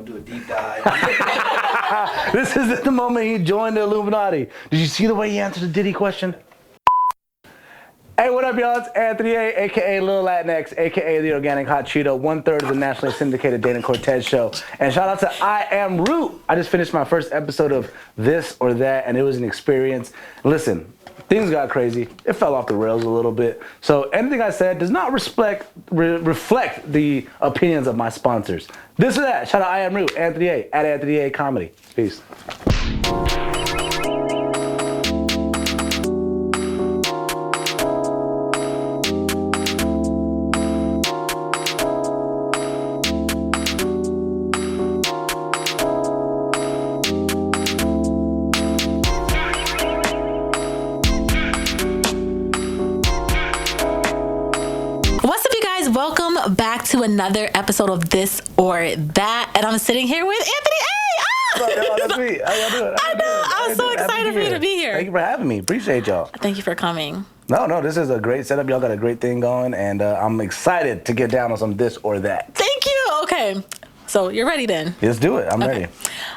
Gonna do a deep dive. This is the moment he joined the Illuminati. Did you see the way he answered the Diddy question? Hey, what up, y'all? It's Anthony A, a.k.a. Lil Latinx, a.k.a. The Organic Hot Cheeto, 1/3 of the nationally syndicated Dana Cortez Show. And shout out to I Am Root. I just finished my first episode of This or That, and it was an experience. Listen, things got crazy. It fell off the rails a little bit. So anything I said does not reflect the opinions of my sponsors. This or That. Shout out I Am Root, Anthony A, at Anthony A Comedy. Peace. Welcome back to another episode of This or That, and I'm sitting here with Anthony A. Oh, that's me. How y'all doing? I know. I'm so excited for you to be here. Thank you for having me. Appreciate y'all. Thank you for coming. No, this is a great setup. Y'all got a great thing going, and I'm excited to get down on some This or That. Thank you. Okay. So you're ready then? Let's do it. I'm ready.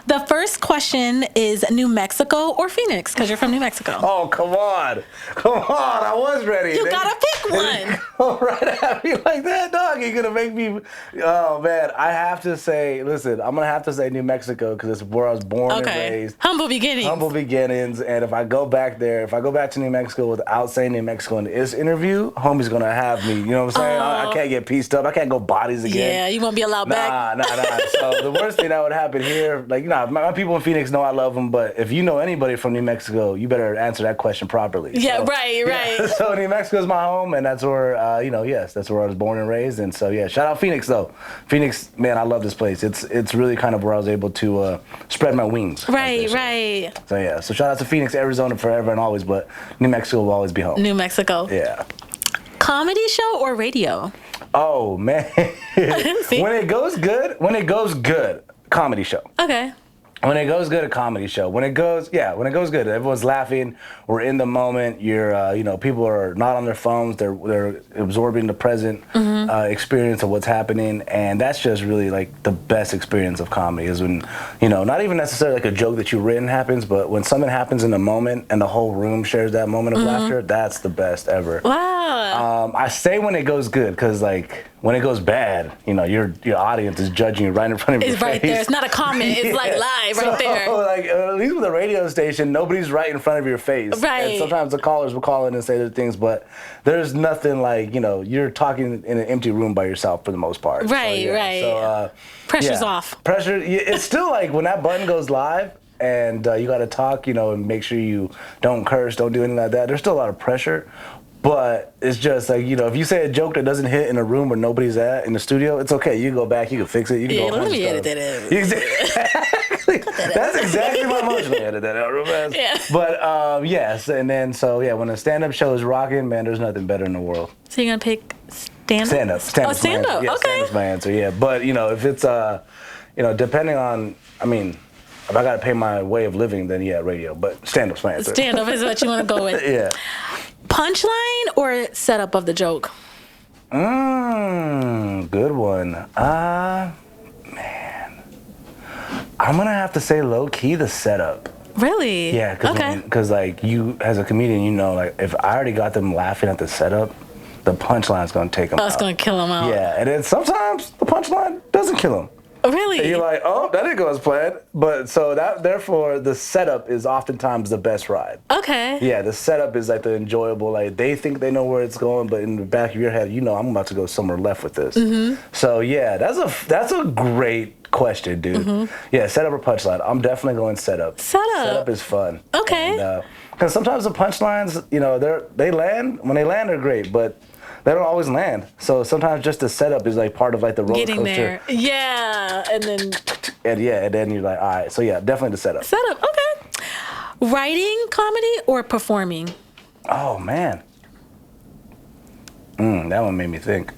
The first question is New Mexico or Phoenix? Because you're from New Mexico. Oh, come on. I was ready. You gotta pick one. Come right at me like that, dog. You're going to make me... Oh, man. I have to say... Listen, I'm going to have to say New Mexico because it's where I was born and raised. Humble beginnings. Humble beginnings. And if I go back to New Mexico without saying New Mexico in this interview, homie's going to have me. You know what I'm saying? I can't get pieced up. I can't go bodies again. Yeah, you won't be allowed back. Nah. So the worst thing that would happen here, like, you know, my people in Phoenix know I love them, but if you know anybody from New Mexico, you better answer that question properly. Yeah, so, right. Yeah. So New Mexico is my home, and that's where, that's where I was born and raised. And so, yeah, shout out Phoenix, though. Phoenix, man, I love this place. It's really kind of where I was able to spread my wings. Right. So, yeah, so shout out to Phoenix, Arizona forever and always, but New Mexico will always be home. New Mexico. Yeah. Comedy show or radio? Oh, man. When it goes good, comedy show. Okay. When it goes good, a comedy show. When it goes good, everyone's laughing. We're in the moment. You're, people are not on their phones. They're absorbing the present experience of what's happening, and that's just really like the best experience of comedy is when, not even necessarily like a joke that you've written happens, but when something happens in the moment and the whole room shares that moment of laughter, that's the best ever. Wow. I say when it goes good because like when it goes bad, your audience is judging you right in front of your face. It's right there. It's not a comment. It's like live right there. Like at least with a radio station, nobody's right in front of your face. Right. And sometimes the callers will call in and say their things, but there's nothing like you're talking in an empty room by yourself for the most part. Right. So pressure's off. Pressure. It's still like when that button goes live and you got to talk, and make sure you don't curse, don't do anything like that. There's still a lot of pressure. But it's just like, if you say a joke that doesn't hit in a room where nobody's at in the studio, it's okay. You can go back, you can fix it. You can go let me edit that out. Exactly. That's exactly my emotion. Edit that out real fast. Yeah. But, yes. And then, when a stand-up show is rocking, man, there's nothing better in the world. So you're going to pick stand-up? Stand-up. Oh, stand-up. Yeah, okay. Stand-up's my answer, yeah. But, if it's, depending on, if I got to pay my way of living, then, yeah, radio. But stand-up's my answer. Stand-up is what you want to go with. Yeah. Punchline or setup of the joke? Good one. Man. I'm going to have to say low-key the setup. Really? Yeah, because you, as a comedian, if I already got them laughing at the setup, the punchline's going to take them out. Oh, it's going to kill them out. Yeah, and then sometimes the punchline doesn't kill them. Really? And you're like, oh, that didn't go as planned. But therefore, the setup is oftentimes the best ride. Okay. Yeah, the setup is like the enjoyable, like they think they know where it's going, but in the back of your head, I'm about to go somewhere left with this. Mm-hmm. So yeah, that's a great question, dude. Mm-hmm. Yeah, setup or punchline? I'm definitely going setup. Setup is fun. Okay. Because sometimes the punchlines, they land. When they land, they're great, but they don't always land. So sometimes just the setup is like part of like the roller Getting coaster. there. Yeah. And then. And then you're like, all right. So yeah, definitely the setup. Setup. Okay. Writing comedy or performing? Oh man. That one made me think.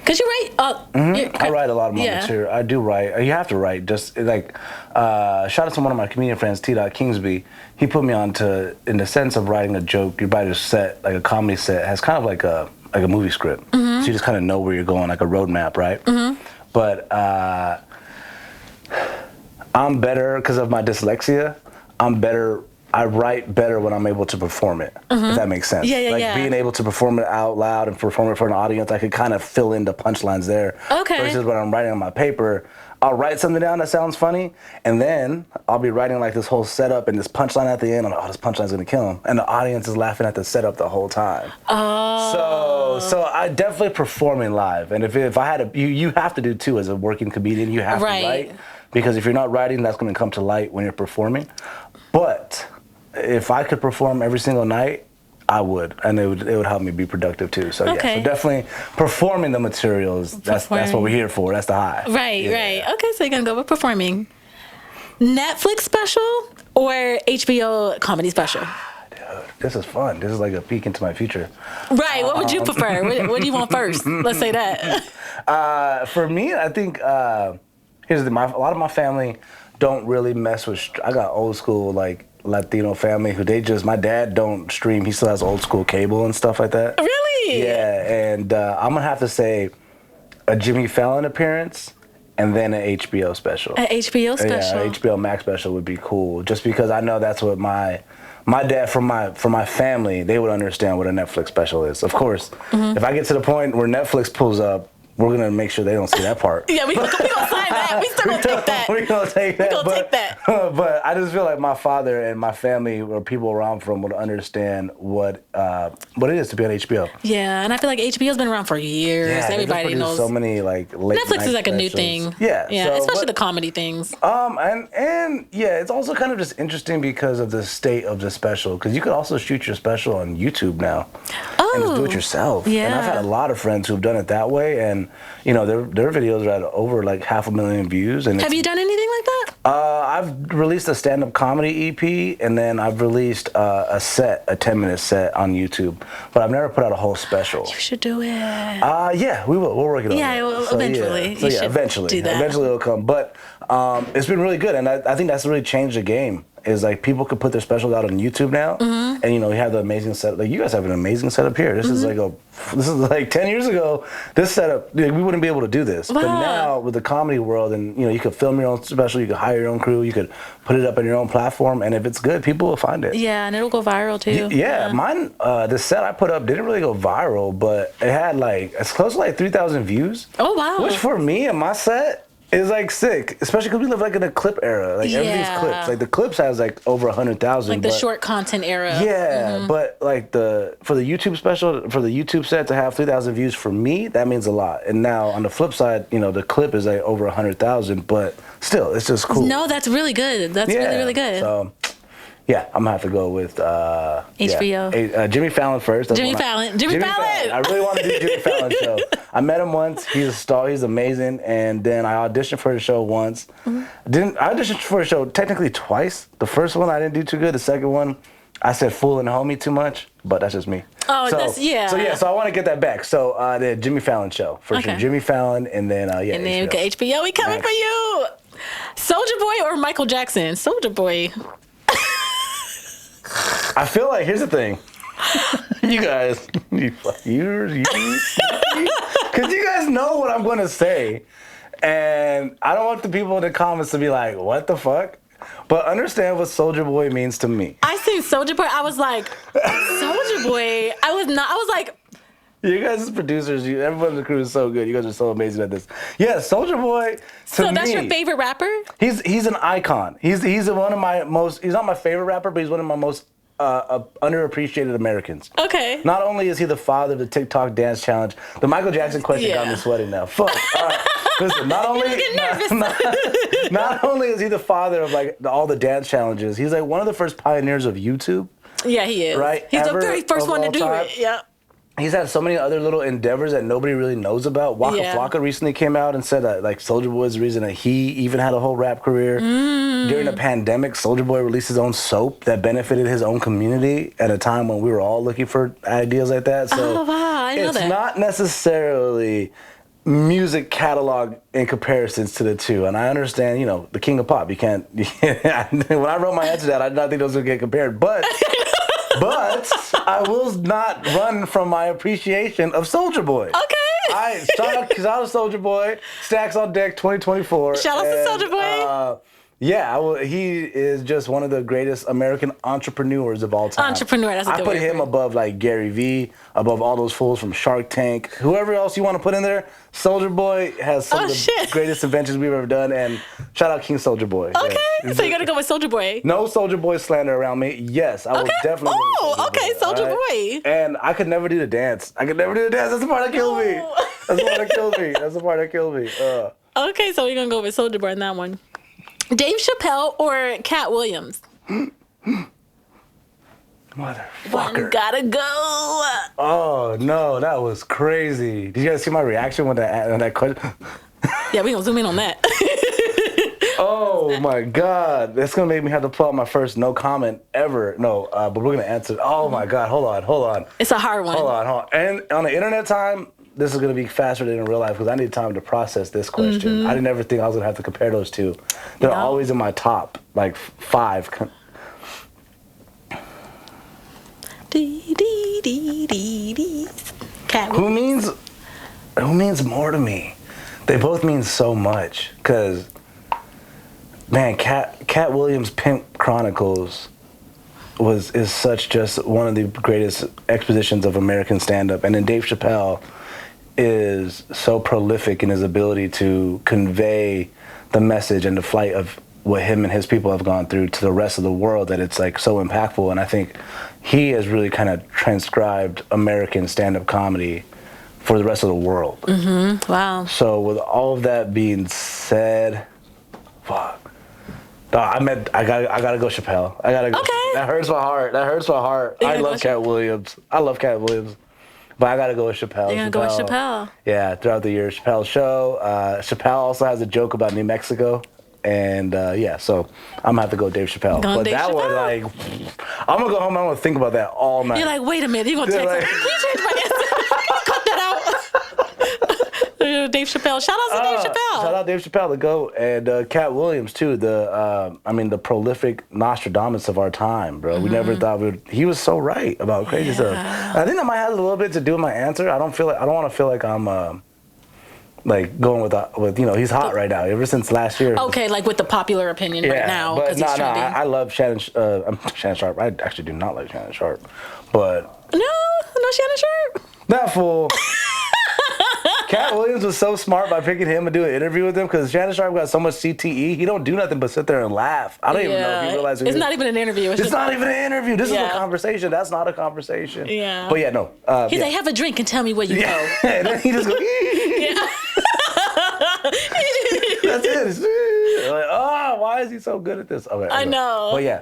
Cause you write. I write a lot of my material. I do write. You have to write. Just like shout out to one of my comedian friends, T. Kingsby. He put me on to, in the sense of writing a joke. You write a set, like a comedy set, has kind of like a movie script. So you just kind of know where you're going, like a roadmap, right? But I'm better because of my dyslexia. I write better when I'm able to perform it, if that makes sense. Yeah. Being able to perform it out loud and perform it for an audience, I could kind of fill in the punchlines there. Okay. Versus when I'm writing on my paper, I'll write something down that sounds funny, and then I'll be writing like this whole setup and this punchline at the end. I'm like, oh, this punchline's gonna kill him, and the audience is laughing at the setup the whole time. Oh. So I definitely performing live, and if I had you have to do too as a working comedian. You have to write, because if you're not writing, that's gonna come to light when you're performing. But if I could perform every single night, I would, and it would help me be productive too. So yeah, so definitely performing the materials. That's what we're here for. That's the high. Right. Okay, so you're gonna go with performing. Netflix special or HBO comedy special? Dude, this is fun. This is like a peek into my future. Right. What would you prefer? What do you want first? Let's say that. For me, I think here's the thing. A lot of my family don't really mess with. I got old school like Latino family who my dad don't stream. He still has old school cable and stuff like that. Really? Yeah, and I'm gonna have to say a Jimmy Fallon appearance and then an HBO special. An HBO special? Yeah, an HBO Max special would be cool, just because I know that's what my dad from my family, they would understand what a Netflix special is. Of course, if I get to the point where Netflix pulls up, we're gonna make sure they don't see that part. Yeah, we gonna sign that. We still gonna take that. We're gonna take that. Take that. But I just feel like my father and my family or people around from would understand what it is to be on HBO. Yeah, and I feel like HBO's been around for years. Yeah, everybody knows. So many like late Netflix is like specials. A new thing. Yeah, so, especially the comedy things. And yeah, it's also kind of just interesting because of the state of the special. Because you could also shoot your special on YouTube now. And just do it yourself. Yeah. And I've had a lot of friends who've done it that way, and you know their videos are at over like 500,000 views. And have you done anything like that? I've released a stand-up comedy EP, and then I've released a 10-minute set on YouTube, but I've never put out a whole special. You should do it. Yeah, we will. We're working on it. Yeah, eventually. Yeah. So yeah, eventually. Do that. Eventually it'll come. But it's been really good, and I think that's really changed the game. Is like people could put their specials out on YouTube now, and you know we have the amazing setup. Like you guys have an amazing setup here. This is like 10 years ago. This setup, we wouldn't be able to do this. Wow. But now with the comedy world, and you know you could film your own special, you could hire your own crew, you could put it up on your own platform, and if it's good, people will find it. Yeah, and it'll go viral too. Yeah, mine. The set I put up didn't really go viral, but it had like it's close to like 3,000 views. Oh wow! Which for me and my set is like sick, especially because we live like in a clip era. Like everything's clips. Like the clips has like over 100,000. Like the short content era. Yeah, but like for the YouTube special, for the YouTube set to have 3,000 views for me, that means a lot. And now on the flip side, you know, the clip is like over 100,000, but still, it's just cool. No, that's really good. That's really, really good. So, yeah, I'm gonna have to go with HBO. Jimmy Fallon first. Jimmy Fallon. I really want to do Jimmy Fallon show. I met him once. He's a star. He's amazing. And then I auditioned for the show once. I auditioned for the show technically twice. The first one I didn't do too good. The second one, I said "fool" and "homie" too much. But that's just me. Oh, so, that's yeah. So I want to get that back. So the Jimmy Fallon show for sure. Jimmy Fallon, and then And then HBO. We coming for you. Soulja Boy or Michael Jackson? Soulja Boy. I feel like here's the thing. You guys, because you guys know what I'm going to say, and I don't want the people in the comments to be like, "What the fuck?" But understand what Soulja Boy means to me. I seen Soulja Boy. I was like, Soulja Boy. I was like. You guys as producers, everyone in the crew is so good. You guys are so amazing at this. Yeah, Soulja Boy. So that's your favorite rapper? He's an icon. He's one of my most. He's not my favorite rapper, but he's one of my most underappreciated Americans. Okay. Not only is he the father of the TikTok dance challenge, the Michael Jackson question got me sweating now. Fuck. Listen, not only is he the father of like all the dance challenges, he's like one of the first pioneers of YouTube. Yeah, he is. Right. He's the very first one to do it. Yeah. He's had so many other little endeavors that nobody really knows about. Waka Flocka recently came out and said that like Soulja Boy is the reason that he even had a whole rap career. During the pandemic, Soulja Boy released his own soap that benefited his own community at a time when we were all looking for ideas like that. So I know that. It's not necessarily music catalog in comparisons to the two. And I understand, you know, the king of pop, you can't, when I wrote my answer to that, I did not think those would get compared, but I will not run from my appreciation of Soulja Boy. Okay. Shout out to Soulja Boy. Stacks on Deck 2024. Shout out to Soulja Boy. Yeah, he is just one of the greatest American entrepreneurs of all time. Entrepreneur, that's a good I put word him for it. above like Gary Vee, above all those fools from Shark Tank. Whoever else you want to put in there, Soldier Boy has some of the greatest inventions we've ever done. And shout out King Soldier Boy. Okay, Yeah. so you're gonna go with Soldier Boy. No Soldier Boy slander around me. Yes, I will definitely. Oh, okay, Soldier Boy. And I could never do the dance. That's the part that killed me. That's the part that killed me. Okay, so we're gonna go with Soldier Boy on that one. Dave Chappelle or Cat Williams? Motherfucker. One gotta go. Oh no, that was crazy. Did you guys see my reaction when that question? Yeah, we gonna zoom in on that. Oh my god, that's gonna make me have to pull out my first no comment ever. No, but we're gonna answer. Oh my god, hold on. It's a hard one. Hold on. And on the internet time, this is gonna be faster than in real life because I need time to process this question. Mm-hmm. I didn't ever think I was gonna have to compare those two. They're always in my top like 5. Cat Who means more to me? They both mean so much. Cause man, Cat Williams' Pimp Chronicles is such just one of the greatest expositions of American stand-up. And then Dave Chappelle is so prolific in his ability to convey the message and the flight of what him and his people have gone through to the rest of the world that it's like so impactful. And I think he has really kind of transcribed American stand-up comedy for the rest of the world. Mm-hmm. Wow. So with all of that being said, fuck. I gotta go Chappelle. I gotta go. Okay. That hurts my heart. I love Cat Williams. But I gotta go with Chappelle. You're gonna go with Chappelle. Yeah, throughout the years, Chappelle's show. Chappelle also has a joke about New Mexico. And so I'm gonna have to go Dave Chappelle. Going But Dave that was Chappelle. like, I'm gonna go home and I'm gonna think about that all night. You're like, wait a minute, you're gonna text like- him. Can you change my answer? Cut that out. Dave Chappelle. Shout out to Dave Chappelle. Shout out Dave Chappelle, the GOAT, and Cat Williams too. The prolific Nostradamus of our time, bro. We never thought he was so right about crazy stuff. I think that might have a little bit to do with my answer. I don't want to feel like I'm like going with he's hot right now. Ever since last year. Okay, like with the popular opinion right now. But 'cause he's trending. I love Shannon Sharp. I actually do not like Shannon Sharp, but No Shannon Sharp. that fool. Cat Williams was so smart by picking him to do an interview with him because Shannon Sharp got so much CTE. He don't do nothing but sit there and laugh. I don't even know if you realize it's not even an interview. It's not even an interview. This is Yeah. a conversation. That's not a conversation. Yeah. But yeah, no. He's like, have a drink and tell me where you go. And then he just goes. That's it. It's, like, oh, why is he so good at this? Okay, I know. But yeah,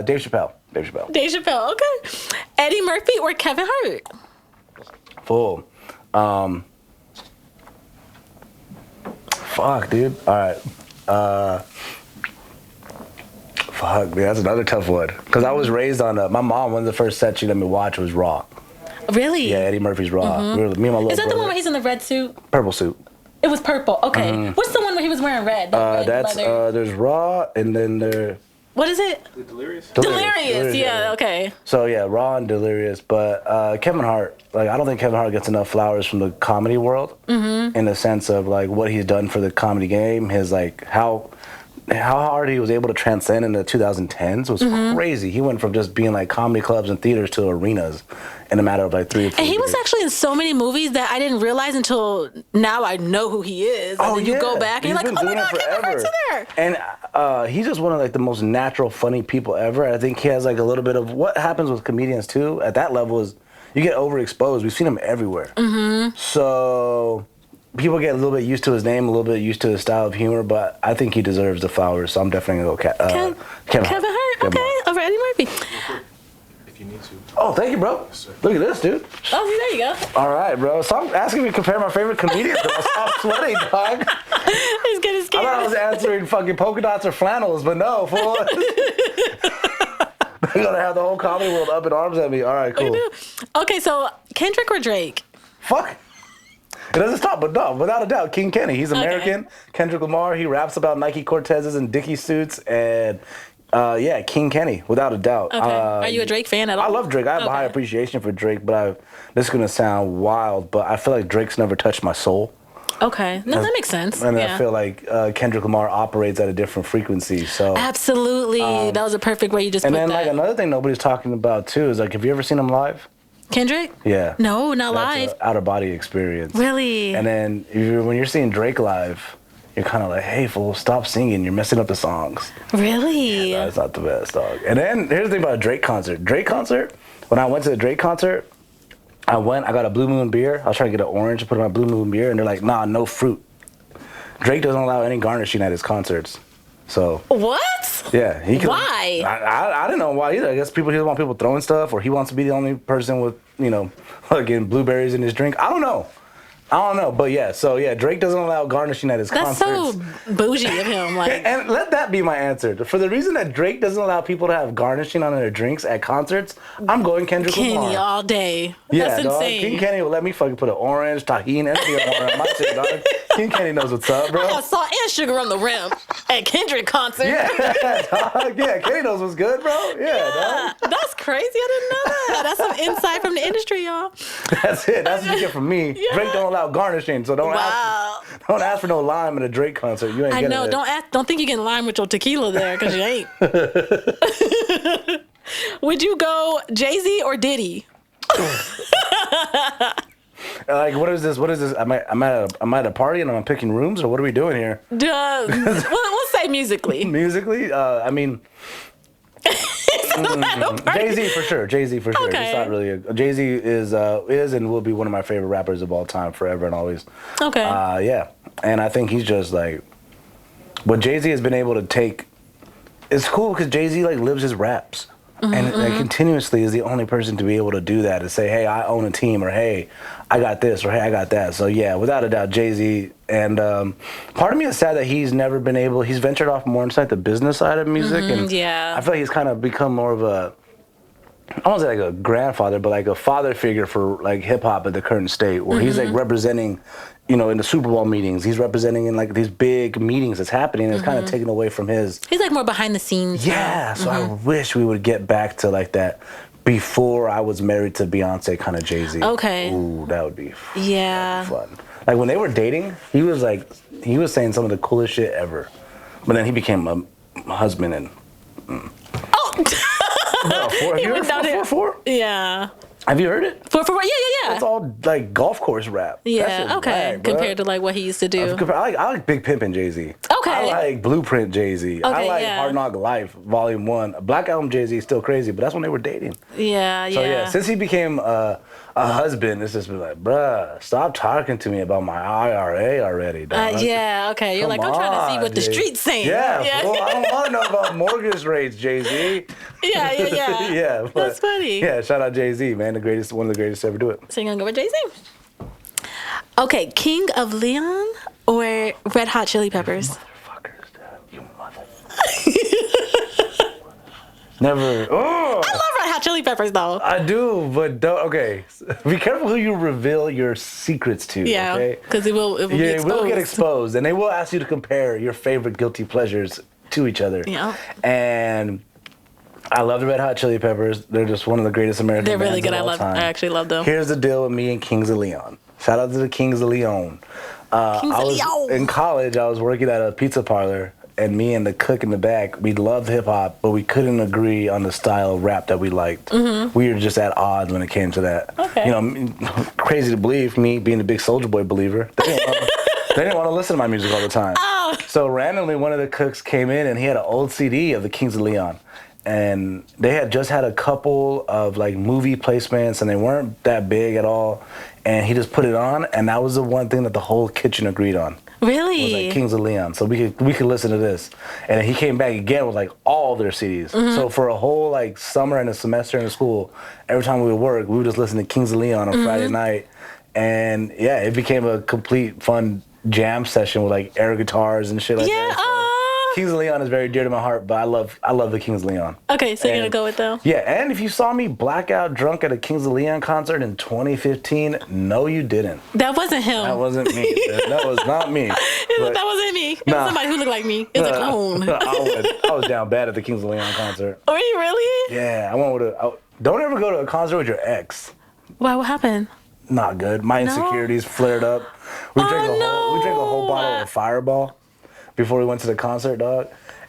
Dave Chappelle. Dave Chappelle. Okay. Eddie Murphy or Kevin Hart? Full. Fuck, dude. All right. Fuck, dude. That's another tough one. Because I was raised on my mom. One of the first sets she let me watch was Raw. Really? Yeah, Eddie Murphy's Raw. Me and my little Is that the brother. one where he's in the red suit? Purple suit. It was purple. Okay. What's the one where he was wearing red? The red That's leather? there's Raw, and then there. What is it? Delirious? Delirious. Yeah. Okay. So yeah, Raw and Delirious, but Kevin Hart, like I don't think Kevin Hart gets enough flowers from the comedy world in the sense of like what he's done for the comedy game. His like how hard he was able to transcend in the 2010s was crazy. He went from just being like comedy clubs and theaters to arenas in a matter of like 3 or 4 And he years. was actually in so many movies that I didn't realize until now I know who he is. And then you go back and you're like, oh my God, Kevin Hart's in there. And he's just one of like the most natural, funny people ever. I think he has like a little bit of what happens with comedians too at that level is you get overexposed. We've seen him everywhere. So people get a little bit used to his name, a little bit used to his style of humor, but I think he deserves the flowers. So I'm definitely gonna go Kevin Hart. Okay, over Eddie Murphy. If you need to. Oh, thank you, bro. Look at this, dude. Oh, there you go. All right, bro. Stop asking me to compare my favorite comedians. I'll stop sweating, dog. He's getting I scared. thought I was answering fucking polka dots or flannels, but no, fool. They're gonna have the whole comedy world up in arms at me. All right, cool. Okay, so Kendrick or Drake? Fuck. It doesn't stop, but no, without a doubt, King Kenny. He's American. Okay. Kendrick Lamar. He raps about Nike Cortezes and Dickie suits, and King Kenny, without a doubt. Okay. Are you a Drake fan at all? I love Drake. I have a high appreciation for Drake, but this is gonna sound wild, but I feel like Drake's never touched my soul. Okay. No, that makes sense. And Yeah. I feel like Kendrick Lamar operates at a different frequency. So Absolutely. that was a perfect way you just and put then that. like another thing nobody's talking about too is like, have you ever seen him live? Kendrick? Yeah. No, not That's live. a out of body experience. Really? And then when you're seeing Drake live, you're kind of like, hey, fool, stop singing. You're messing up the songs. Really? That's not the best, dog. And then here's the thing about a Drake concert. When I went to the Drake concert, I got a Blue Moon beer. I was trying to get an orange to put in my Blue Moon beer, and they're like, nah, no fruit. Drake doesn't allow any garnishing at his concerts. So, What? yeah. Why? I didn't know why either. I guess he doesn't want people throwing stuff, or he wants to be the only person with, getting blueberries in his drink. I don't know. But yeah, Drake doesn't allow garnishing at his That's concerts. so bougie of him. Like, And let that be my answer. For the reason that Drake doesn't allow people to have garnishing on their drinks at concerts, I'm going Kendrick Kenny Lamar. all day. Yeah, That's dog. insane. King Kenny will let me fucking put an orange, tahini, anything I want on my shit, dog. King Kenny knows what's up, bro. I got salt and sugar on the rim at Kendrick concert. Yeah, dog. Yeah, Kenny knows what's good, bro. Yeah, dog. That's crazy. I didn't know that. That's some insight from the industry, y'all. That's it. That's what you get from me. Yeah. Drake don't allow garnishing, so don't Wow. ask for no lime at a Drake concert. You ain't I getting know. it. Don't think you can lime with your tequila there, because you ain't. Would you go Jay-Z or Diddy? Like, what is this? I'm at a party and I'm picking rooms, or what are we doing here? We'll say musically. Musically, I mean, Jay-Z for sure. Okay. It's not really Jay-Z is and will be one of my favorite rappers of all time, forever and always. Okay. Yeah, and I think he's just like what Jay-Z has been able to take. It's cool because Jay-Z like lives his raps. And like, continuously is the only person to be able to do that, to say, hey, I own a team, or hey, I got this, or hey, I got that. So yeah, without a doubt, Jay-Z. And part of me is sad that he's ventured off more inside the business side of music. And yeah. I feel like he's kind of become more of a, I won't say like a grandfather, but like a father figure for like hip hop at the current state, where he's like representing, in the Super Bowl meetings, he's representing in like these big meetings that's happening. And it's kind of taken away from his. He's like more behind the scenes. Yeah, so I wish we would get back to like that before I was married to Beyonce kind of Jay-Z. Okay. Ooh, that would be Yeah. fun. Like when they were dating, he was saying some of the coolest shit ever. But then he became a husband and Oh. have you went heard down there. 444? Yeah. Have you heard it? For yeah. It's all like golf course rap. That Yeah. shit's Okay. whack, bruh. Compared to like what he used to do. I like Big Pimpin' Jay-Z. Okay. I like Blueprint Jay-Z. I Okay, like yeah. Hard Knock Life Volume 1. Black Album Jay-Z is still crazy, but that's when they were dating. Yeah. So yeah, since he became a husband, it's just been like, bruh, stop talking to me about my IRA already, dog. Yeah. Okay. You're Come like, I'm trying to see on, what the Jay. streets saying. Yeah, well, I don't want to know about mortgage rates, Jay-Z. Yeah. Yeah, but- That's funny. Yeah, shout out Jay-Z, man, one of the greatest to ever do it. So you're gonna go with Jay-Z? Okay, King of Leon or Red Hot Chili Peppers? Motherfuckers, dude. You motherfuckers. Never. Oh, I love Red Hot Chili Peppers though. I do, but don't. Okay, be careful who you reveal your secrets to. Yeah, Okay. because it will be Yeah, it exposed. will get exposed, and they will ask you to compare your favorite guilty pleasures to each other. Yeah. And I love the Red Hot Chili Peppers. They're just one of the greatest American They're really bands good. of all time. I actually love them. Here's the deal with me and Kings of Leon. Shout out to the Kings of Leon. Kings I of was Leon. in college. I was working at a pizza parlor, and me and the cook in the back, we loved hip hop, but we couldn't agree on the style of rap that we liked. We were just at odds when it came to that. Okay. Crazy to believe, me being a big Soulja Boy believer. They didn't want to listen to my music all the time. Oh. So randomly, one of the cooks came in, and he had an old CD of the Kings of Leon. And they had just had a couple of like movie placements, and they weren't that big at all. And he just put it on, and that was the one thing that the whole kitchen agreed on. Really? Was like Kings of Leon, so we could listen to this. And then he came back again with like all their CDs. So for a whole like summer and a semester in school, every time we would work, we would just listen to Kings of Leon on Friday night. And yeah, it became a complete fun jam session with like air guitars and shit like Yeah. that. So Kings of Leon is very dear to my heart, but I love the Kings of Leon. Okay, so you're gonna And- go with them? Yeah, and if you saw me blackout drunk at a Kings of Leon concert in 2015, no, you didn't. That wasn't him. That wasn't me. That was not me. But- That wasn't me. It Nah. was somebody who looked like me. It was a clone. I was down bad at the Kings of Leon concert. Were you really? Yeah, I went with don't ever go to a concert with your ex. Why? What happened? not good. My insecurities flared up. We drank a whole bottle of Fireball before we went to the concert, dog.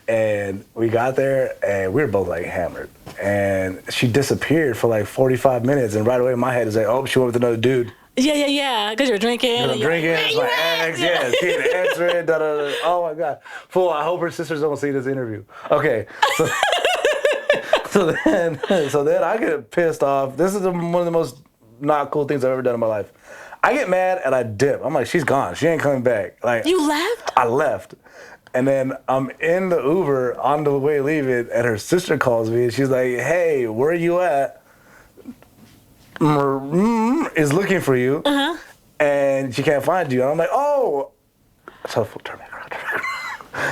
And we got there, and we were both like hammered. And she disappeared for like 45 minutes, and right away in my head is like, oh, she went with another dude. Yeah. Because you're drinking. I'm drinking. It's my ex. Yeah, she didn't answer it. Da, da, da. Oh my God. Fool, I hope her sisters don't see this interview. Okay. So, so then I get pissed off. This is one of the most not cool things I've ever done in my life. I get mad and I dip. I'm like, she's gone. She ain't coming back. Like, You left? I left. And then I'm in the Uber on the way leaving, and her sister calls me, and she's like, hey, where are you at? Is looking for you, and she can't find you. And I'm like, oh. So turn back around.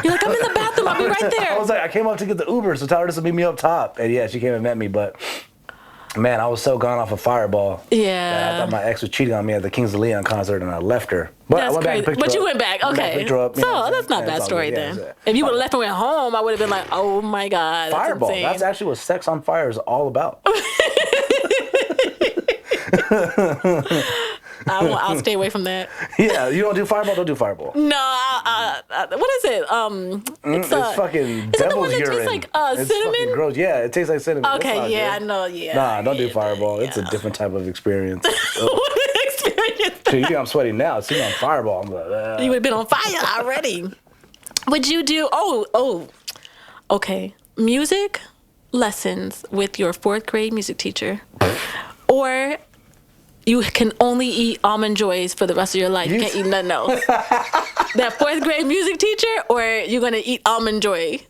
You're like, I'm in the bathroom. I'll be right there. I was like, I came up to get the Uber, so tell her to meet me up top. And yeah, she came and met me, but man, I was so gone off of Fireball. Yeah. I thought my ex was cheating on me at the Kings of Leon concert, and I left her. But That's I went back and crazy. picked her But you up. went back. Okay. Picked her up, you know what So I'm that's not a saying? bad It's all story good, then. yeah. If you would have left and went home, I would have been like, oh my God. That's Fireball. insane. That's actually what Sex on Fire is all about. I'll stay away from that. Yeah, you don't do Fireball, don't do Fireball. No, what is it? It's fucking is it the devil's one that urine. tastes like It's cinnamon? fucking gross. Yeah, it tastes like cinnamon. That's not Okay, yeah, good. I know, yeah. Nah, don't do yeah. Fireball. It's a different type of experience. What an experience. So you think I'm sweating now. See me on Fireball. I'm like, You would have been on fire already. Would you do, okay, music lessons with your 4th grade music teacher, or you can only eat Almond Joys for the rest of your life. You can't eat nothing else. That 4th grade music teacher, or you're going to eat Almond Joy?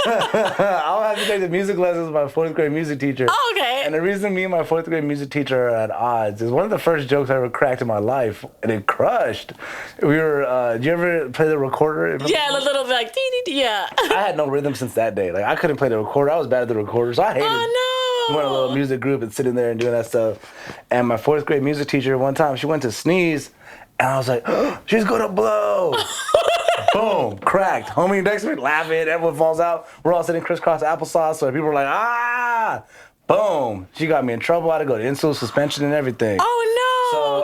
I'll have to take the music lessons with my 4th grade music teacher. Oh, okay. And the reason me and my 4th grade music teacher are at odds is one of the first jokes I ever cracked in my life, and it crushed. We were, did you ever play the recorder? Yeah, a little like, yeah. I had no rhythm since that day. Like, I couldn't play the recorder. I was bad at the recorder, so I hated Oh, no. going to a little music group and sitting there and doing that stuff. And my 4th grade music teacher, one time, she went to sneeze, and I was like, oh, she's going to blow. Boom, cracked. Homie next to me laughing, everyone falls out. We're all sitting crisscross applesauce, so people were like, ah. Boom. She got me in trouble. I had to go to in-school suspension and everything. Oh, no. So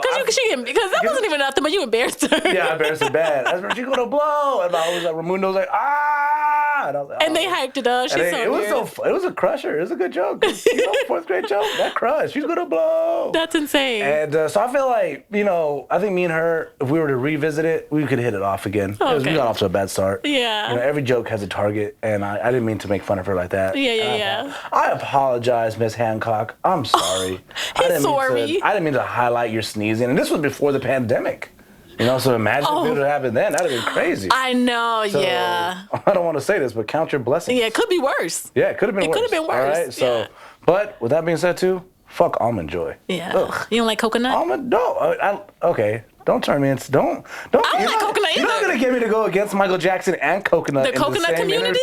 Because that wasn't even nothing, but you embarrassed her. Yeah, I embarrassed her bad. I was like, she going to blow. And I was like, Raimundo was like, ah. And I was like, And they hyped it up. She's And so it was weird. it was a crusher. It was a good joke. You know, 4th grade joke, that crush. She's going to blow. That's insane. And so I feel like, I think me and her, if we were to revisit it, we could hit it off again. 'Cause we Okay. got off to a bad start. Yeah. Every joke has a target, and I didn't mean to make fun of her like that. Yeah. I apologize, Miss Hancock. I'm sorry. he's sorry. I didn't mean to highlight your sneezing, and this was before the pandemic. So imagine if it would have happened then. That'd have been crazy. I know, So, yeah. I don't want to say this, but count your blessings. Yeah, it could be worse. Yeah, it could have been worse. could have been All worse, right, so, yeah. but with that being said, too, fuck Almond Joy. Yeah. Ugh. You don't like coconut? Almond, no. Okay, don't turn me into, don't. I don't like coconut You're not either. going to get me to go against Michael Jackson and coconut The in coconut the same community?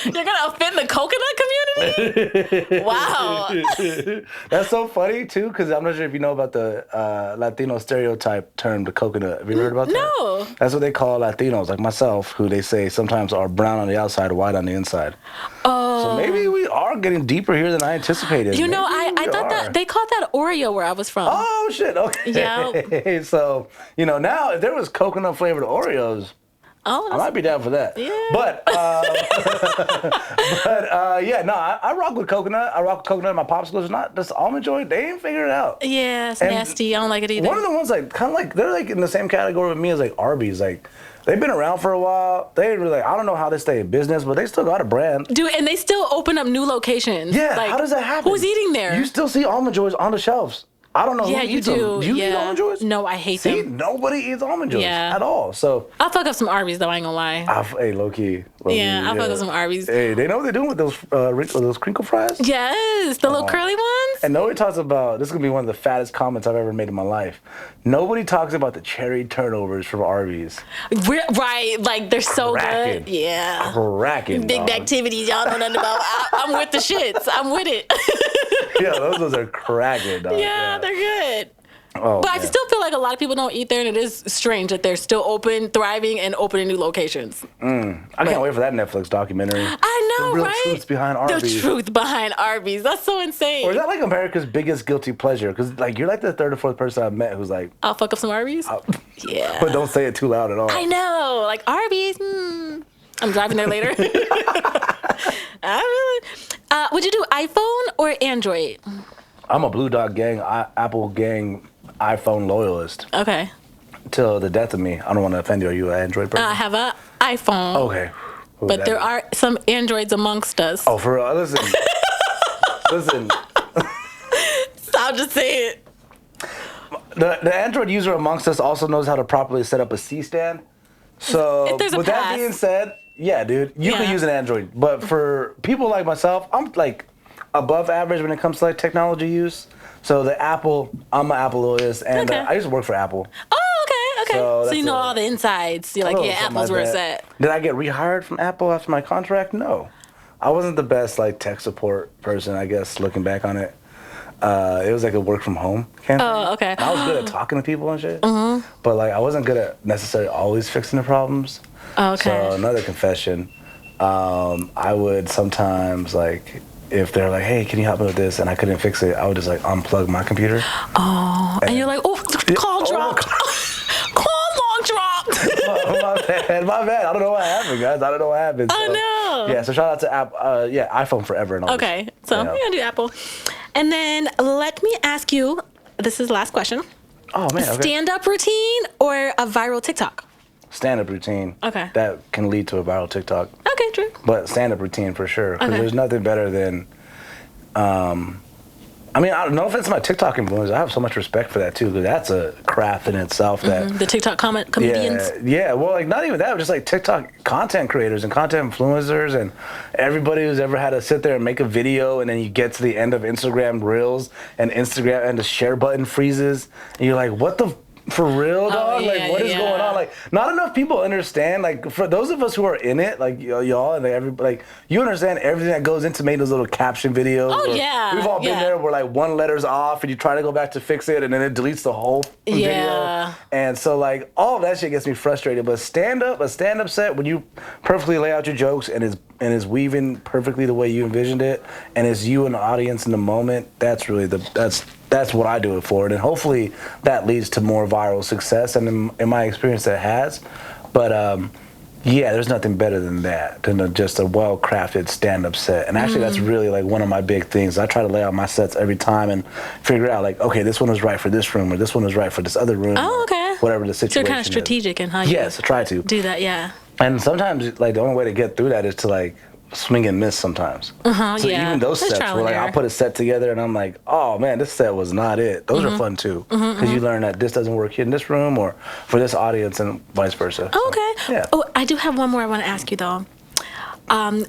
You're going to offend the coconut community? Wow. That's so funny, too, because I'm not sure if you know about the Latino stereotype term, the coconut. Have you heard about that? No. That's what they call Latinos, like myself, who they say sometimes are brown on the outside, white on the inside. Oh. So maybe we are getting deeper here than I anticipated. You know, Maybe I we thought are. that they called that Oreo where I was from. Oh, shit, okay. Yeah. So, now, if there was coconut-flavored Oreos, I might be down for that. Yeah. But, I rock with coconut. I rock with coconut in my popsicles. Not this Almond Joy. They ain't figured it out. Yeah, it's And nasty. I don't like it either. One of the ones they're like in the same category with me as like Arby's. Like they've been around for a while. They really I don't know how they stay in business, but they still got a brand. Dude, and they still open up new locations. Yeah, Like, how does that happen? Who's eating there? You still see Almond Joys on the shelves. I don't know Yeah, who you eats do. them. Do you eat Yeah. Almond Joys? No, I hate See, them. nobody eats Almond Joys Yeah. at all. So, I'll fuck up some Arby's though, I ain't gonna lie. hey, low key. Yeah, I'll fuck up some Arby's. Hey, they know what they're doing with those crinkle fries? Yes, the little curly ones. And nobody talks about, this is going to be one of the fattest comments I've ever made in my life. Nobody talks about the cherry turnovers from Arby's. Right, like they're so Cracking. good. Yeah. Cracking, Big dog. activities y'all know nothing about. I'm with the shits. I'm with it. Yeah, those are cracking, dog. yeah, they're good. Oh, But I man. still feel like a lot of people don't eat there, and it is strange that they're still open, thriving, and opening new locations. I can't wait for that Netflix documentary. I know, The real right? truths behind The Arby's. truth behind Arby's. That's so insane. Or is that like America's biggest guilty pleasure? Because like you're like the third or fourth person I've met who's like, I'll fuck up some Arby's. Yeah. but don't say it too loud at all. I know, like Arby's. I'm driving there later. Would you do iPhone or Android? I'm a Blue Dot Gang, Apple Gang, iPhone loyalist Okay. till the death of me. I don't want to offend you. Are you an Android person? I have a iPhone, Okay. Who but that there is? are some Androids amongst us. Oh, for real? Listen. Listen. So I'll just say it. The Android user amongst us also knows how to properly set up a C stand. So If there's a with that pass. being said, yeah, dude, you can Yeah. use an Android. But for people like myself, I'm like above average when it comes to like technology use. So the Apple, I'm an Apple loyalist, and Okay. I used to work for Apple. Oh, okay. So So that's you know a- all the insides. You're like, Oh, yeah, something Apple's like where it's that. at. Did I get rehired from Apple after my contract? No. I wasn't the best like tech support person, I guess, looking back on it. It was like a work from home campaign. Oh, okay. And I was good at talking to people and shit. But like I wasn't good at necessarily always fixing the problems. Oh, okay. So another confession, I would sometimes like if they're like, hey, can you help me with this? And I couldn't fix it, I would just like unplug my computer. And you're like, oh, call Oh, dropped. Call long dropped. my bad. I don't know what happened, guys. I don't know what happened. Oh, So, no. Yeah, so shout out to iPhone forever and all. Okay, so Yeah. we're going to do Apple. And then let me ask you, this is the last question. Oh man, okay. Stand-up routine or a viral TikTok? Stand-up routine. Okay. That can lead to a viral TikTok. Okay, true. But stand-up routine for sure, because Okay. there's nothing better than. I mean, no offense to my TikTok influencers, I have so much respect for that too, because that's a craft in itself. That The TikTok comedians. yeah. Well, like not even that, just like TikTok content creators and content influencers and everybody who's ever had to sit there and make a video, and then you get to the end of Instagram Reels and Instagram and the share button freezes, and you're like, what the. For real, dog? yeah, Like, what is yeah. going on? Like, not enough people understand. Like, for those of us who are in it, like y'all and everybody, like, you understand everything that goes into making those little caption videos. Oh, or yeah, we've all been yeah. there where like one letter's off, and you try to go back to fix it, and then it deletes the whole video. Yeah. And so, like, all of that shit gets me frustrated. But a stand-up set, when you perfectly lay out your jokes and is weaving perfectly the way you envisioned it, and it's you and the audience in the moment, that's really that's what I do it for. And hopefully that leads to more viral success. And in my experience, that has. But yeah, there's nothing better than that, than just a well-crafted stand-up set. And actually, that's really like one of my big things. I try to lay out my sets every time and figure out like, okay, this one was right for this room, or this one was right for this other room. Oh, or okay. Whatever the So situation you're kind of is. strategic in how you Yes, I try to. do that, yeah. And sometimes, like, the only way to get through that is to like swing and miss sometimes. So yeah. even those That's sets trial where and like error. I'll put a set together and I'm like, oh man, this set was not it. Those are fun too, because you learn that this doesn't work here in this room or for this audience and vice versa. Oh, okay. Yeah. Oh, I do have one more I want to ask you though.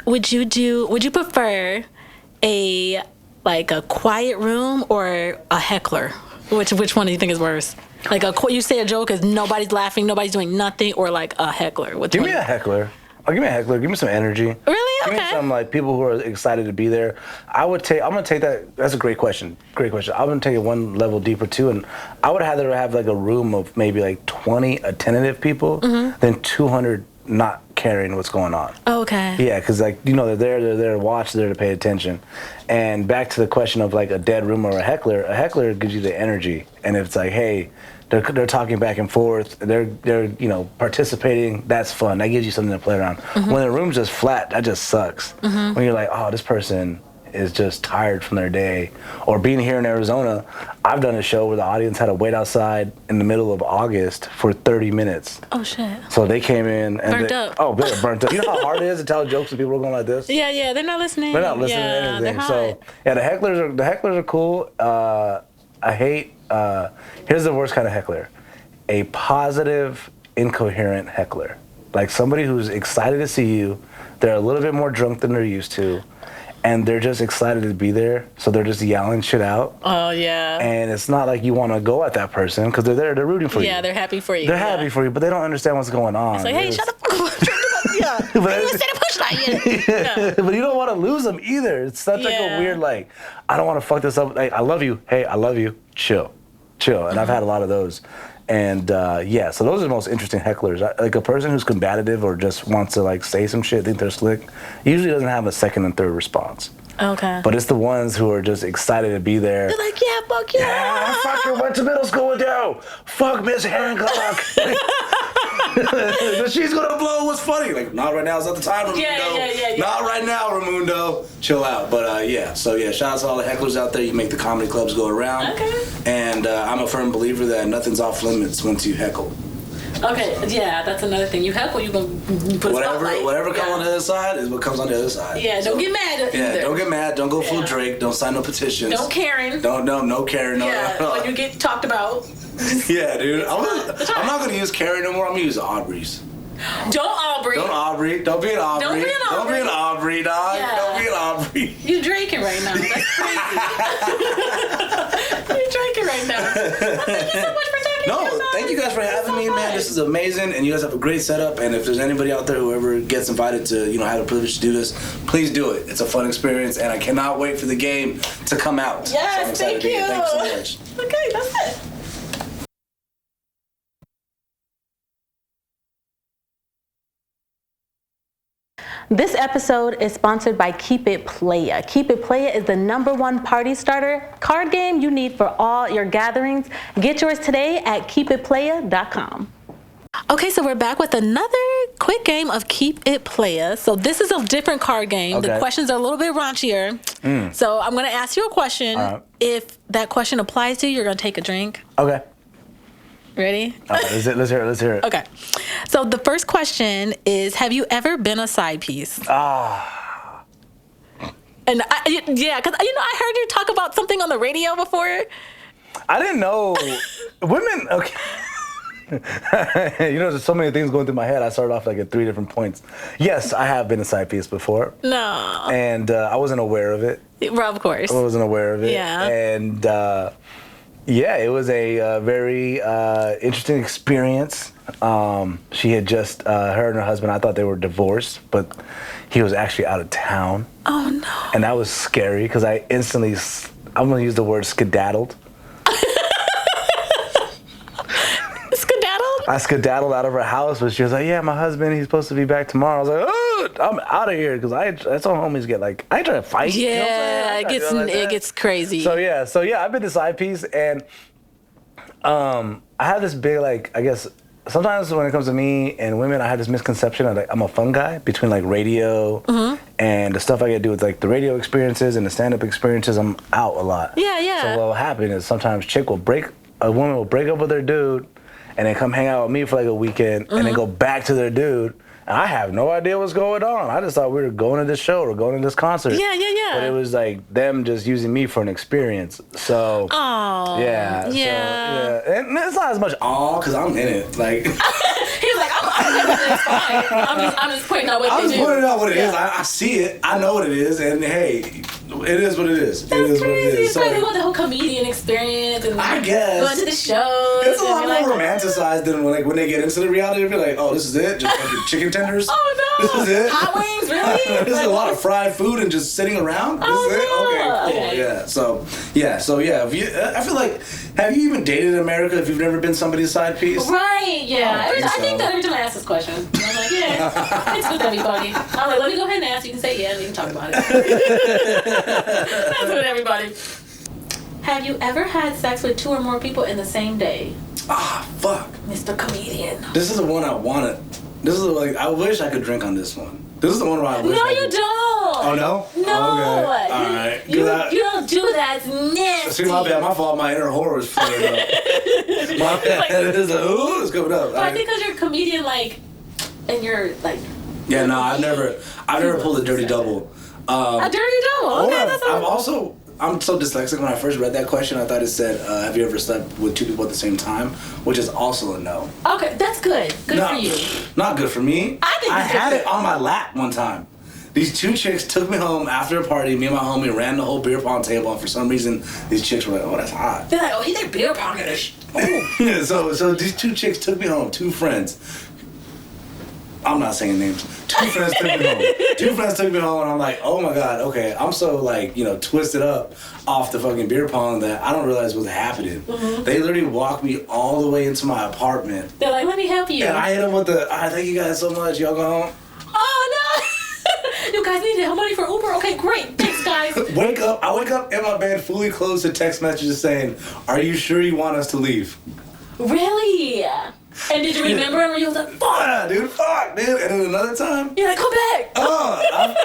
Would you prefer a quiet room or a heckler? Which one do you think is worse? Like you say a joke is nobody's laughing, nobody's doing nothing, or like a heckler? Which Give one? me a heckler. Give me a heckler. Give me some energy. Really? Give me Okay. some like people who are excited to be there. I'm gonna take that. That's a great question. Great question. I'm gonna take it one level deeper too, and I would rather have like a room of maybe like 20 attentive people than 200 not caring what's going on. Okay. Yeah, because like they're there to watch, they're there to pay attention. And back to the question of like a dead room or a heckler gives you the energy. And if it's like, hey, they're talking back and forth, they're participating, that's fun. That gives you something to play around. When the room's just flat, that just sucks. When you're like, oh, this person is just tired from their day. Or being here in Arizona, I've done a show where the audience had to wait outside in the middle of August for 30 minutes. Oh shit. So they came in and Burnt up. Oh, they're burnt up. You know how hard it is to tell jokes when people are going like this? Yeah, they're not listening. They're not listening yeah, to anything. They're So hot. yeah, the hecklers are cool. I hate. Here's the worst kind of heckler: a positive, incoherent heckler. Like somebody who's excited to see you. They're a little bit more drunk than they're used to, and they're just excited to be there. So they're just yelling shit out. Oh yeah. And it's not like you want to go at that person because they're there. They're rooting for you. Yeah, they're happy for you. They're yeah. happy for you, but they don't understand what's going on. It's like, hey, shut the fuck up. Yeah. But You said a pushlight. Yeah. but you don't want to lose them either. It's such like Yeah. a weird like, I don't want to fuck this up. Like, I love you. Hey, I love you. Chill. chill. And I've had a lot of those. And yeah, so those are the most interesting hecklers. Like a person who's combative or just wants to like say some shit, think they're slick, usually doesn't have a second and third response. Okay. But it's the ones who are just excited to be there. They're like, yeah, fuck yeah. Yeah, I fucking went to middle school with you. Fuck Miss Hancock. She's gonna blow. What's funny? Like, not right now. It's not the time, Ramundo. Yeah. Not right now, Ramundo. Chill out. But yeah. So yeah, shout out to all the hecklers out there. You make the comedy clubs go around. Okay. And I'm a firm believer that nothing's off limits once you heckle. Okay, yeah, that's another thing. You heckle, you gonna put a spotlight. Whatever comes on the other side is what comes on the other side. Yeah, don't get mad either. Yeah, don't get mad. Don't go full Drake. Don't sign no petitions. Don't Karen. No Karen. No, Yeah, no. when you get talked about. Yeah, dude. I'm not gonna use Karen no more. I'm gonna use Aubrey's. Don't Aubrey. Don't Aubrey. Don't be an Aubrey. Don't be an Don't be an Aubrey, dog. Yeah. Don't be an Aubrey. You drinking right now. That's crazy. You're drinking right now. Well, thank you so much for taking No, thank you guys for having me, man. This is amazing, and you guys have a great setup. And if there's anybody out there who ever gets invited to, have the privilege to do this, please do it. It's a fun experience, and I cannot wait for the game to come out. Yes, so I'm excited thank to be you. here. Thanks so much. Okay, that's it. This episode is sponsored by Keep It Playa. Keep It Playa is the #1 party starter card game you need for all your gatherings. Get yours today at keepitplaya.com. Okay, so we're back with another quick game of Keep It Playa. So this is a different card game. Okay. The questions are a little bit raunchier. So I'm going to ask you a question. If that question applies to you, you're going to take a drink. Okay. Ready? All right, let's hear it. Okay. So the first question is, have you ever been a side piece? And because I heard you talk about something on the radio before. I didn't know women. Okay. There's so many things going through my head. I started off like at 3 different points. Yes, I have been a side piece before. No. And I wasn't aware of it. Well, of course. I wasn't aware of it. Yeah. And yeah, it was a very interesting experience. She had just, her and her husband, I thought they were divorced, but he was actually out of town. Oh, no. And that was scary because I instantly, I'm going to use the word skedaddled. Skedaddled? I skedaddled out of her house, but she was like, yeah, my husband, he's supposed to be back tomorrow. I was like, oh, I'm out of here because that's how homies get like, I ain't trying to fight. Yeah, you know what I'm saying? it gets crazy. So yeah, I've been the side piece, and I have this big, like, I guess, sometimes when it comes to me and women, I have this misconception of like, I'm a fun guy between like radio and the stuff I get to do with like the radio experiences and the stand-up experiences. I'm out a lot. Yeah. So what will happen is sometimes a woman will break up with their dude and then come hang out with me for like a weekend and then go back to their dude. And I have no idea what's going on. I just thought we were going to this show or going to this concert. Yeah. But it was like them just using me for an experience. So, Oh. yeah. So, yeah. And it's not as much because I'm in it. Like, He was like, it's fine. I'm just pointing out what I'm they just do. pointing out what it is. I see it. I know what it is. And hey, it is what it is. That's it is crazy. what it is. It's like they want the whole comedian experience and I guess. going to the shows. It's a lot and more romanticized than when they get into the reality. They're like, oh, this is it? Just fucking chicken tenders? Oh, no. This is it? Hot wings, really? This is a lot of fried food and just sitting around? This is it? no. Okay, cool. Okay. Yeah. So yeah. I feel like, have you even dated in America if you've never been somebody's side piece? Right, yeah. I don't I think think so. that every time I ask this question, I'm like, yeah, it's with everybody. I'm like, let me go ahead and ask. You can say yeah, and we can talk about it. That's with everybody. Have you ever had sex with 2 or more people in the same day? Fuck. Mr. Comedian. This is the one I wanted. This is like, I wish I could drink on this one. This is the one where I wish No, I you could. don't. Oh, no? No. Okay. All right. You don't do that. It's nasty. See, my bad. My fault. My inner horror is flaring up. My bad. It's like, ooh, it's coming up. But I think because you're a comedian, like, and you're like. Yeah, no, I've never pulled a dirty double. A dirty double. Okay, that's I'm so dyslexic. When I first read that question, I thought it said, "Have you ever slept with 2 people at the same time?" Which is also a no. Okay, that's good. Good for you. Not good for me. I think it's good had for it on my lap one time. These 2 chicks took me home after a party. Me and my homie ran the whole beer pong table, and for some reason, these chicks were like, "Oh, that's hot." They're like, oh, he's a beer pongers. so these 2 chicks took me home. 2 friends. I'm not saying names. Two friends took me home. Two friends took me home, and I'm like, oh my god, okay. I'm so like, twisted up off the fucking beer pong that I don't realize what's happening. Mm-hmm. They literally walked me all the way into my apartment. They're like, let me help you. And I hit them with thank you guys so much. Y'all go home. Oh no! You guys need money for Uber? Okay, great. Thanks, guys. I wake up in my bed fully clothed to text messages saying, are you sure you want us to leave? Really? And did you remember when you was like, fuck? Yeah, dude, fuck, dude. And then another time, You're like, come back.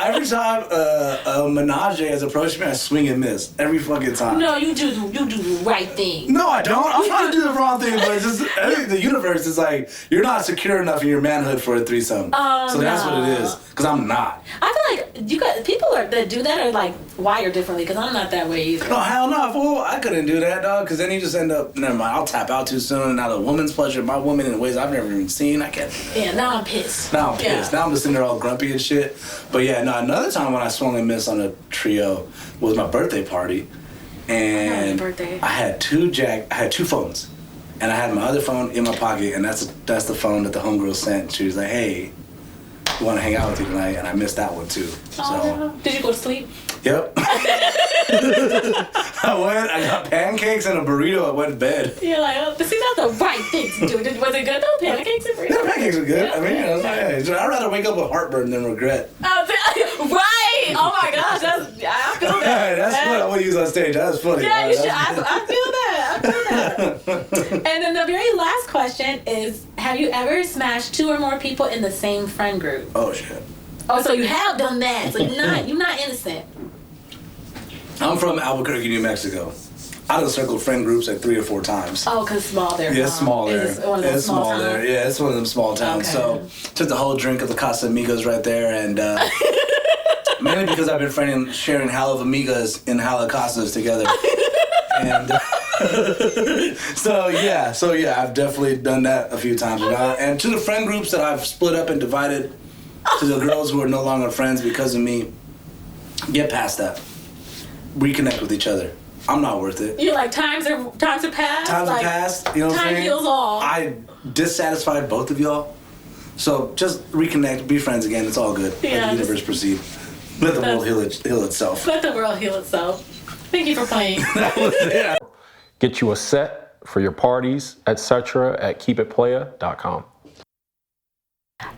every time a menage has approached me, I swing and miss. Every fucking time. No, you do the right thing. No, I don't. I'm trying to do the wrong thing, but it's just, I think the universe is like, you're not secure enough in your manhood for a threesome. So that's what it is. Because I'm not. I feel like people that do that are like wired differently, because I'm not that way either. No, hell no, fool. I couldn't do that, dog, because then you just end up, never mind, I'll tap out too soon. Now the woman's pleasure, my woman in ways I've never even seen, I can't. Yeah, now I'm pissed. Now I'm pissed. Now I'm just sitting there all grumpy and shit. But yeah, no, another time when I swung and missed on a trio was my birthday party. And birthday. I had two phones. And I had my other phone in my pocket, and that's the phone that the homegirl sent. She was like, hey, you want to hang out with you tonight? And I missed that one too. So. Did you go to sleep? Yep. I got pancakes and a burrito. I went to bed. You're like, oh, see, that's the right thing to do. Was it good though? Pancakes and burritos? Yeah, pancakes are good. Yeah. I mean, I'd rather wake up with heartburn than regret. Right! Oh my gosh, I feel that. That's what I want to use on stage. That's funny. Yeah, you should. I feel that. And then the very last question is, have you ever smashed 2 or more people in the same friend group? Oh shit. Oh, so you have done that. So you're not innocent. I'm from Albuquerque, New Mexico. I done circled friend groups like 3 or 4 times. Oh, because small there. Yeah, it's small there. It's one of those small towns. there. Yeah, it's one of them small towns. Okay. So took the whole drink of the Casa Amigos right there, and mainly because I've been sharing Hala Amigas and Hala Casas together. And so yeah, I've definitely done that a few times. And to the friend groups that I've split up and divided, to the girls who are no longer friends because of me, get past that. Reconnect with each other. I'm not worth it. You're like, times are past. Times are past. You know what I'm saying? Time heals all. I dissatisfied both of y'all. So just reconnect, be friends again. It's all good. Yeah, Let the universe proceed. Let the world heal itself. Let the world heal itself. Thank you for playing. Get you a set for your parties, etc. at keepitplaya.com.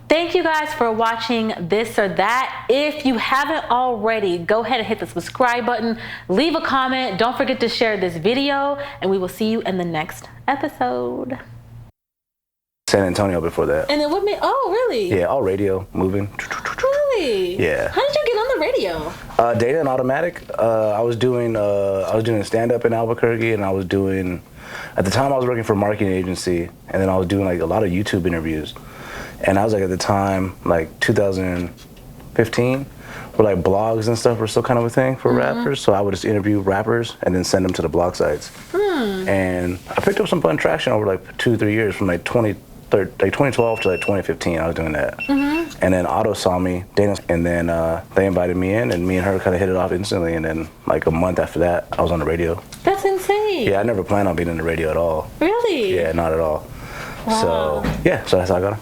Thank you guys for watching This or That. If you haven't already, go ahead and hit the subscribe button, leave a comment, don't forget to share this video, and we will see you in the next episode. San Antonio before that. And then what made, oh really? Yeah, all radio, moving. Really? Yeah. How did you get on the radio? Data and Automatic. I was doing stand-up in Albuquerque, and I was doing, at the time I was working for a marketing agency, and then I was doing like a lot of YouTube interviews. And I was like, at the time, like 2015, where like blogs and stuff were still kind of a thing for rappers. So I would just interview rappers and then send them to the blog sites. And I picked up some fun traction over like 2-3 years, from like 2012 to like 2015. I was doing that. And then Otto saw me, Dana, and then they invited me in, and me and her kind of hit it off instantly. And then like a month after that, I was on the radio. That's insane. Yeah, I never planned on being in the radio at all. Really? Yeah, not at all. Wow. So yeah, so that's how I got it.